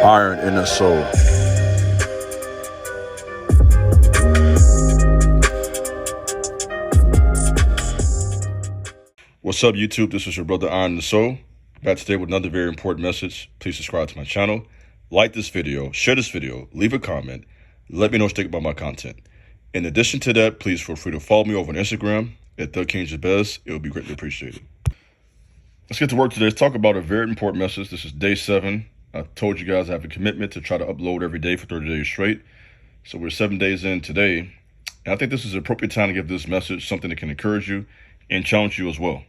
Iron in the Soul. What's up, YouTube? This is your brother Iron in the Soul. Back today with another very important message. Please subscribe to my channel, like this video, share this video, leave a comment, let me know what you think about my content. In addition to that, please feel free to follow me over on Instagram at TheKingJabez. It would be greatly appreciated. Let's get to work today. Let's talk about a very important message. This is day 7. I told you guys I have a commitment to try to upload every day for 30 days straight. So we're 7 days in today. And I think this is an appropriate time to give this message, something that can encourage you and challenge you as well.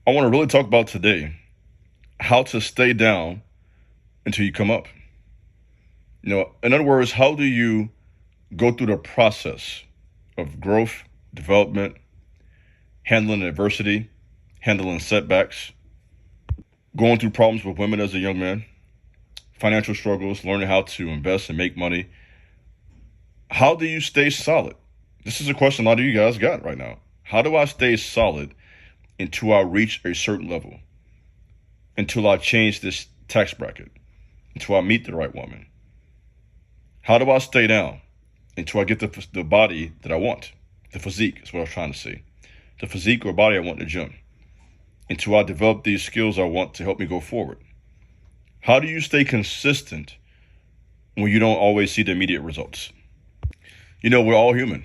I want to really talk about today how to stay down until you come up. You know, in other words, how do you go through the process of growth, development, handling adversity, handling setbacks, going through problems with women as a young man, financial struggles, learning how to invest and make money. How do you stay solid? This is a question a lot of you guys got right now. How do I stay solid until I reach a certain level? Until I change this tax bracket? Until I meet the right woman? How do I stay down until I get the body that I want? The physique is what I was trying to say. The physique or body I want in the gym. Until I develop these skills I want to help me go forward. How do you stay consistent when you don't always see the immediate results? You know, we're all human.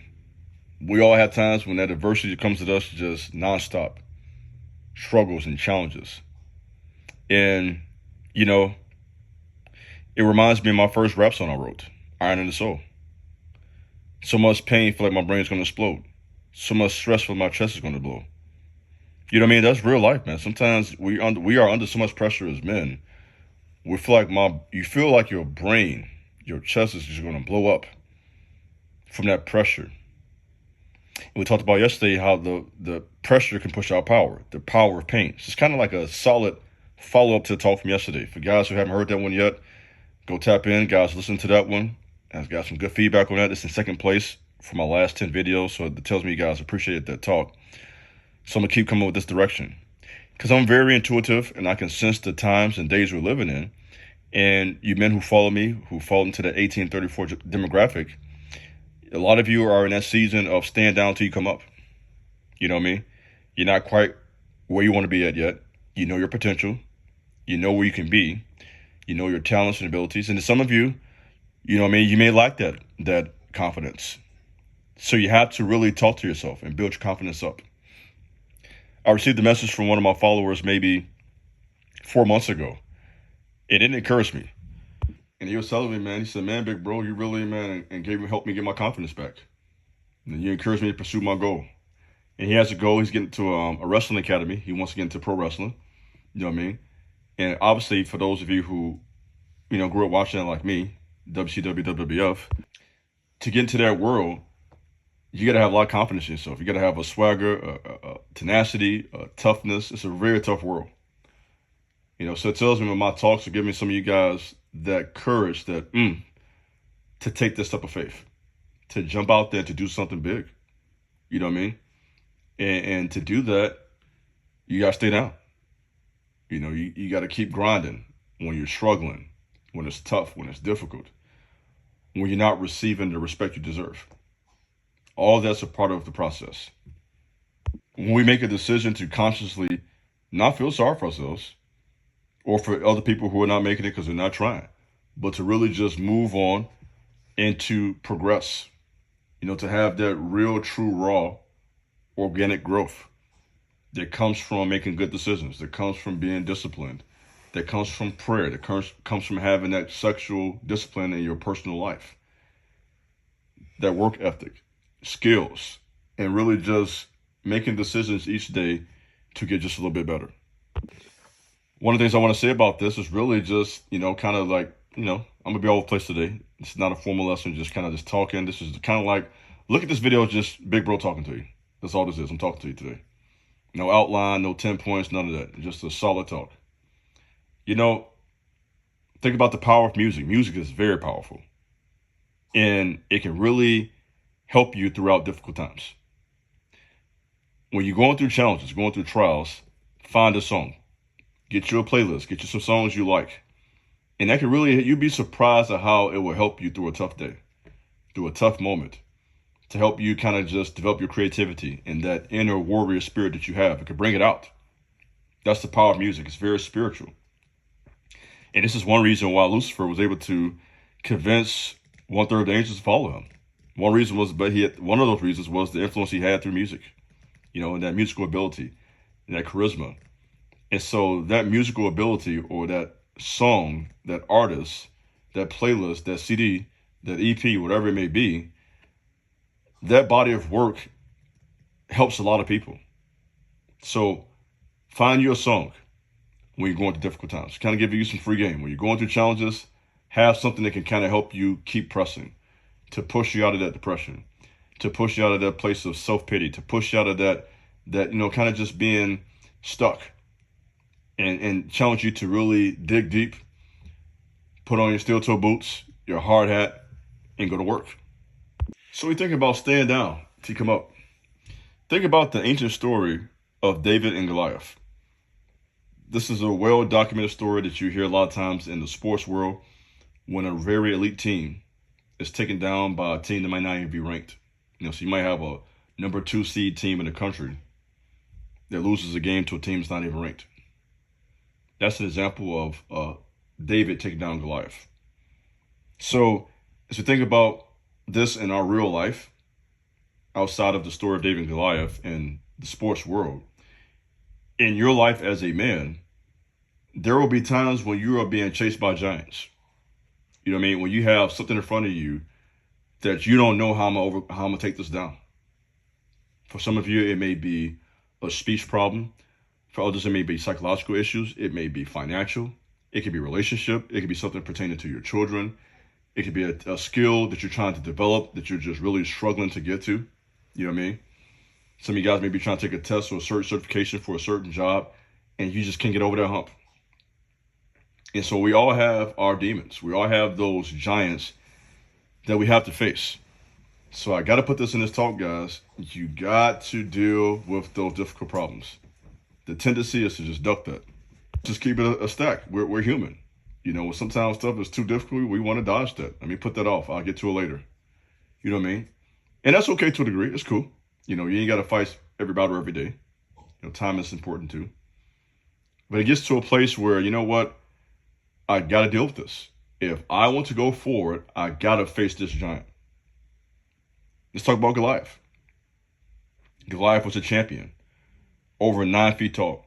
We all have times when that adversity comes at us just nonstop. Struggles and challenges. And, you know, it reminds me of my first rap song I wrote, Iron in the Soul. So much pain, feel like my brain's going to explode. So much stress, feel like my chest is going to blow. You know what I mean? That's real life, man. Sometimes we are under so much pressure as men. We feel like you feel like your brain, your chest is just going to blow up from that pressure. And we talked about yesterday how the pressure can push out power, the power of pain. So it's kind of like a solid follow-up to the talk from yesterday. For guys who haven't heard that one yet, go tap in. Guys, listen to that one. I've got some good feedback on that. It's in second place for my last 10 videos, so it tells me you guys appreciated that talk. So I'm going to keep coming with this direction. Because I'm very intuitive, and I can sense the times and days we're living in. And you men who follow me, who fall into the 1834 demographic, a lot of you are in that season of stand down till you come up. You know what I mean? You're not quite where you want to be at yet. You know your potential. You know where you can be. You know your talents and abilities. And to some of you, you know what I mean, you may lack that confidence. So you have to really talk to yourself and build your confidence up. I received a message from one of my followers maybe 4 months ago. It didn't encourage me. And he was telling me, man, he said, man, big bro, you really, man, and helped me get my confidence back. And you encouraged me to pursue my goal. And he has a goal. He's getting to a wrestling academy. He wants to get into pro wrestling. You know what I mean? And obviously, for those of you who, you know, grew up watching it like me, WCW, WWF, to get into that world, you got to have a lot of confidence in yourself. You got to have a swagger, a tenacity, a toughness. It's a very tough world. You know, so it tells me when my talks are giving some of you guys that courage that to take this step of faith, to jump out there, to do something big. You know what I mean? And to do that, you got to stay down. You know, you got to keep grinding when you're struggling, when it's tough, when it's difficult, when you're not receiving the respect you deserve. All that's a part of the process. When we make a decision to consciously not feel sorry for ourselves or for other people who are not making it because they're not trying, but to really just move on and to progress, you know, to have that real, true, raw, organic growth that comes from making good decisions, that comes from being disciplined, that comes from prayer, that comes from having that sexual discipline in your personal life, that work ethic, skills, and really just making decisions each day to get just a little bit better. One of the things I want to say about this is really just, you know, kind of like, you know, I'm going to be all over the place today. It's not a formal lesson, just kind of just talking. This is kind of like, look at this video, just big bro talking to you. That's all this is. I'm talking to you today. No outline, no 10 points, none of that. Just a solid talk. You know, think about the power of music. Music is very powerful. And it can really help you throughout difficult times. When you're going through challenges, going through trials, find a song. Get you a playlist. Get you some songs you like. And that can really, you'd be surprised at how it will help you through a tough day, through a tough moment, to help you kind of just develop your creativity and that inner warrior spirit that you have. It could bring it out. That's the power of music. It's very spiritual. And this is one reason why Lucifer was able to convince 1/3 of the angels to follow him. One of those reasons was the influence he had through music, and that musical ability and that charisma. And so that musical ability, or that song, that artist, that playlist, that CD, that EP, whatever it may be, that body of work helps a lot of people. So find you a song when you're going through difficult times. Kind of give you some free game. When you're going through challenges, have something that can kind of help you keep pressing, to push you out of that depression, to push you out of that place of self-pity, to push you out of that kind of just being stuck, and challenge you to really dig deep, put on your steel-toe boots, your hard hat, and go to work. So we think about staying down to come up. Think about the ancient story of David and Goliath. This is a well-documented story that you hear a lot of times in the sports world, when a very elite team is taken down by a team that might not even be ranked. So you might have a number 2 seed team in the country that loses a game to a team that's not even ranked. That's an example of David taking down Goliath. So as we think about this in our real life, outside of the story of David and Goliath in the sports world, in your life as a man, there will be times when you are being chased by giants. You know what I mean? When you have something in front of you that you don't know how I'm gonna take this down. For some of you, it may be a speech problem. For others, it may be psychological issues. It may be financial. It could be relationship. It could be something pertaining to your children. It could be a skill that you're trying to develop that you're just really struggling to get to. You know what I mean? Some of you guys may be trying to take a test or a certain certification for a certain job, and you just can't get over that hump. And so we all have our demons. We all have those giants that we have to face. So I got to put this in this talk, guys. You got to deal with those difficult problems. The tendency is to just duck that. Just keep it a stack. We're human. When sometimes stuff is too difficult, we want to dodge that. Put that off. I'll get to it later. You know what I mean? And that's okay to a degree. It's cool. You ain't got to fight every battle every day. Time is important too. But it gets to a place where, you know what? I got to deal with this. If I want to go forward, I got to face this giant. Let's talk about Goliath. Goliath was a champion, over 9 feet tall.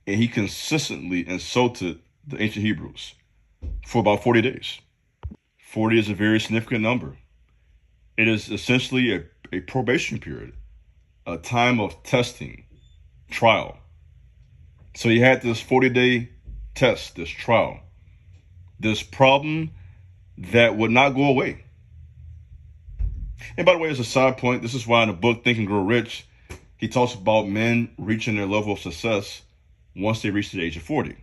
And he consistently insulted the ancient Hebrews for about 40 days. 40 is a very significant number. It is essentially a probation period, a time of testing, trial. So he had this 40-day test, this trial, this problem that would not go away. And by the way, as a side point, this is why in the book Think and Grow Rich, he talks about men reaching their level of success once they reach the age of 40.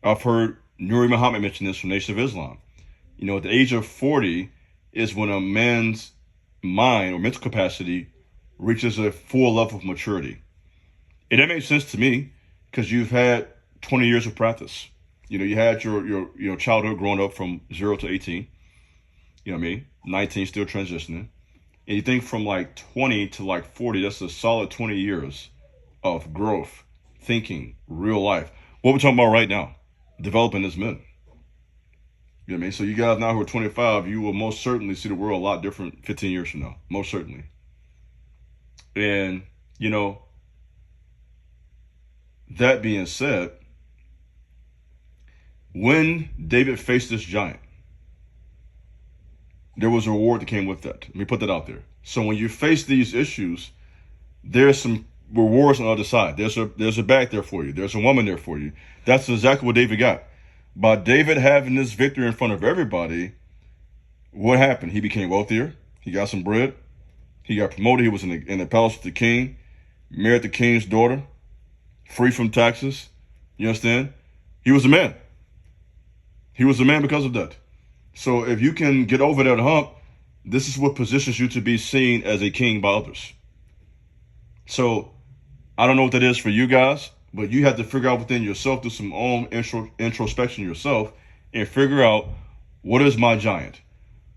I've heard Nuri Muhammad mention this from Nation of Islam. At the age of 40 is when a man's mind or mental capacity reaches a full level of maturity. And that makes sense to me because you've had 20 years of practice. You had your childhood growing up from 0 to 18. 19 still transitioning. And you think from like 20 to like 40, that's a solid 20 years of growth, thinking, real life. What we're talking about right now, developing as men. You know what I mean? So you guys now who are 25, you will most certainly see the world a lot different 15 years from now. Most certainly. And, that being said, when David faced this giant, there was a reward that came with that. Let me put that out there. So when you face these issues, there's some rewards on the other side. There's a bag there for you. There's a woman there for you. That's exactly what David got. By David having this victory in front of everybody, what happened? He became wealthier. He got some bread. He got promoted. He was in the palace with the king, married the king's daughter, free from taxes. You understand? He was a man. He was a man because of that. So if you can get over that hump, this is what positions you to be seen as a king by others. So I don't know what that is for you guys, but you have to figure out within yourself, do some own introspection yourself, and figure out, what is my giant?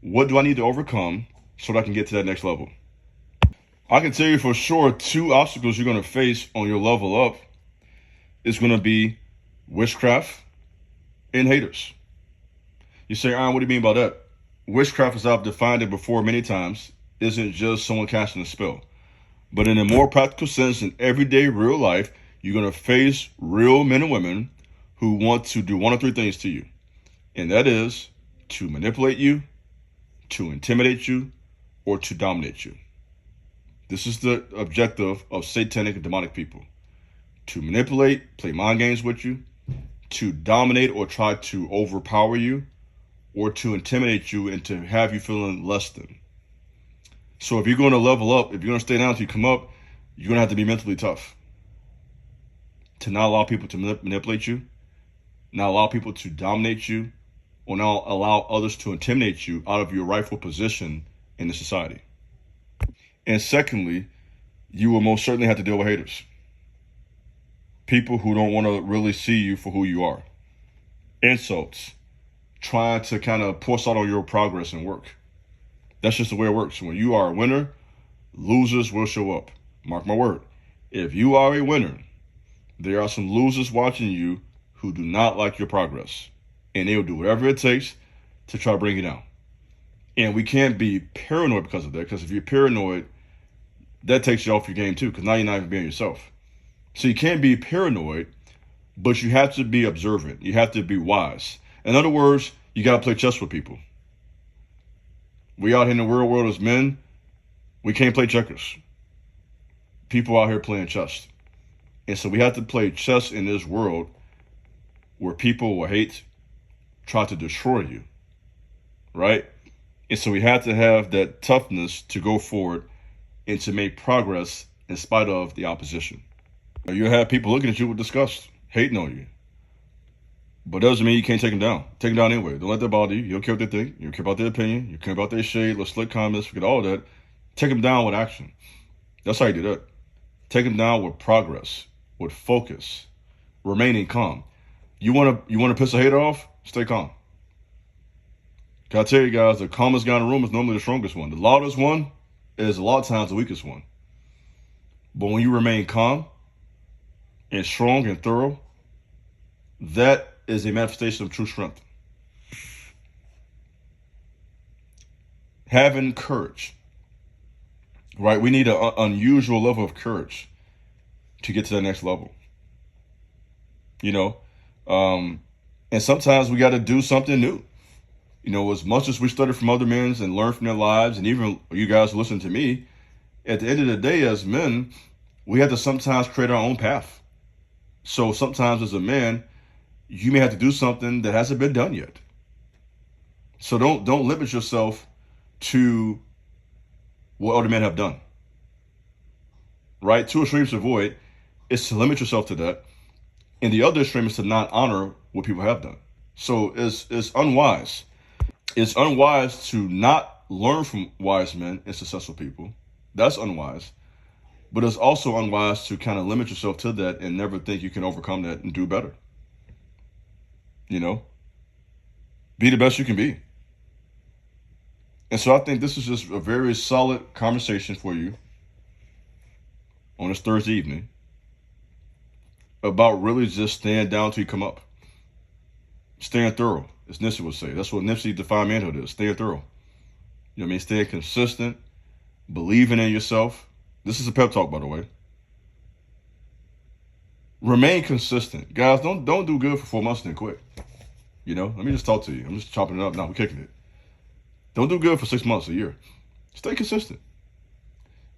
What do I need to overcome so that I can get to that next level? I can tell you for sure, two obstacles you're going to face on your level up is going to be witchcraft and haters. You say, Aaron, what do you mean by that? Witchcraft, as I've defined it before many times, isn't just someone casting a spell. But in a more practical sense, in everyday real life, you're going to face real men and women who want to do one of three things to you. And that is to manipulate you, to intimidate you, or to dominate you. This is the objective of satanic and demonic people. To manipulate, play mind games with you, to dominate or try to overpower you, or to intimidate you and to have you feeling less than. So if you're going to level up, if you're going to stay down until you come up, you're going to have to be mentally tough. To not allow people to manipulate you, not allow people to dominate you, or not allow others to intimidate you out of your rightful position in the society. And secondly, you will most certainly have to deal with haters. People who don't want to really see you for who you are. Insults. Trying to kind of pour salt on your progress and work. That's just the way it works. When you are a winner, losers will show up. Mark my word. If you are a winner, there are some losers watching you who do not like your progress. And they will do whatever it takes to try to bring you down. And we can't be paranoid because of that. Because if you're paranoid, that takes you off your game too. Because now you're not even being yourself. So you can't be paranoid, but you have to be observant. You have to be wise. In other words, you got to play chess with people. We out here in the real world as men, we can't play checkers. People out here playing chess. And so we have to play chess in this world where people will hate, try to destroy you, right? And so we have to have that toughness to go forward and to make progress in spite of the opposition. You have people looking at you with disgust, hating on you. But that doesn't mean you can't take them down. Take them down anyway. Don't let that bother you. You don't care what they think. You don't care about their opinion. You care about their shade, little slick comments, forget all that. Take them down with action. That's how you do that. Take them down with progress, with focus, remaining calm. You want to piss a hater off? Stay calm. Gotta tell you guys, the calmest guy in the room is normally the strongest one. The loudest one is a lot of times the weakest one. But when you remain calm and strong and thorough, that is a manifestation of true strength. Having courage, right? We need an unusual level of courage to get to the next level. You know, and sometimes we got to do something new. You know, as much as we study from other men and learn from their lives, and even you guys listen to me, at the end of the day, as men, we have to sometimes create our own path. So sometimes as a man, you may have to do something that hasn't been done yet. So don't limit yourself to what other men have done. Right? Two extremes to avoid is to limit yourself to that. And the other extreme is to not honor what people have done. So it's unwise. It's unwise to not learn from wise men and successful people. That's unwise. But it's also unwise to kind of limit yourself to that and never think you can overcome that and do better. You know, be the best you can be. And so I think this is just a very solid conversation for you on this Thursday evening about really just staying down till you come up. Staying thorough, as Nipsey would say. That's what Nipsey defined manhood is, staying thorough. You know what I mean? Staying consistent, believing in yourself. This is a pep talk, by the way. Remain consistent. Guys, don't do good for 4 months and then quit. You know, let me just talk to you. I'm just chopping it up now. We're kicking it. Don't do good for 6 months, a year. Stay consistent.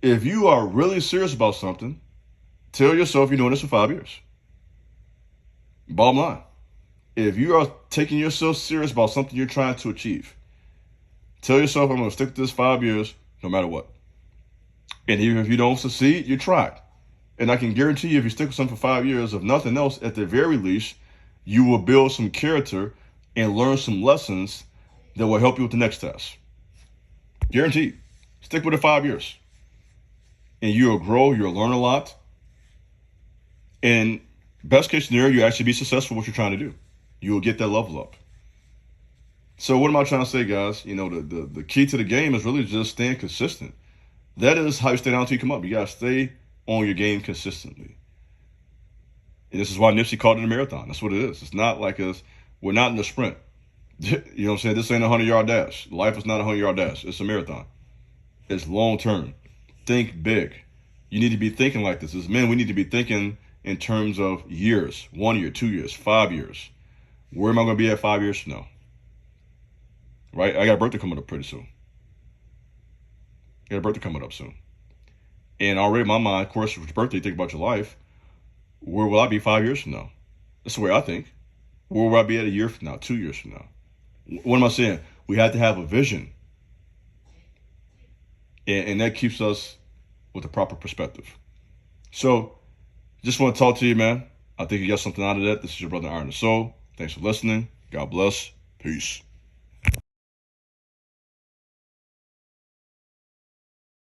If you are really serious about something, tell yourself you're doing this for 5 years. Bottom line. If you are taking yourself serious about something you're trying to achieve, tell yourself I'm going to stick to this 5 years no matter what. And even if you don't succeed, you tried. And I can guarantee you, if you stick with something for 5 years, if nothing else, at the very least, you will build some character and learn some lessons that will help you with the next test. Guaranteed. Stick with it 5 years. And you'll grow, you'll learn a lot. And best case scenario, you actually be successful in what you're trying to do. You will get that level up. So what am I trying to say, guys? You know, the key to the game is really just staying consistent. That is how you stay down until you come up. You gotta stay on your game consistently. And this is why Nipsey called it a marathon. That's what it is. It's not like we're not in the sprint. You know what I'm saying? This ain't a 100-yard dash. Life is not a 100-yard dash. It's a marathon. It's long term. Think big. You need to be thinking like this. As men, we need to be thinking in terms of years. 1 year, 2 years, 5 years. Where am I going to be at 5 years from now? Right? I got a birthday coming up pretty soon. And already in my mind, of course, with your birthday, think about your life. Where will I be 5 years from now? That's the way I think. Where will I be at a year from now, 2 years from now? What am I saying? We have to have a vision. And that keeps us with a proper perspective. So, just want to talk to you, man. I think you got something out of that. This is your brother Iron the Soul. Thanks for listening. God bless. Peace.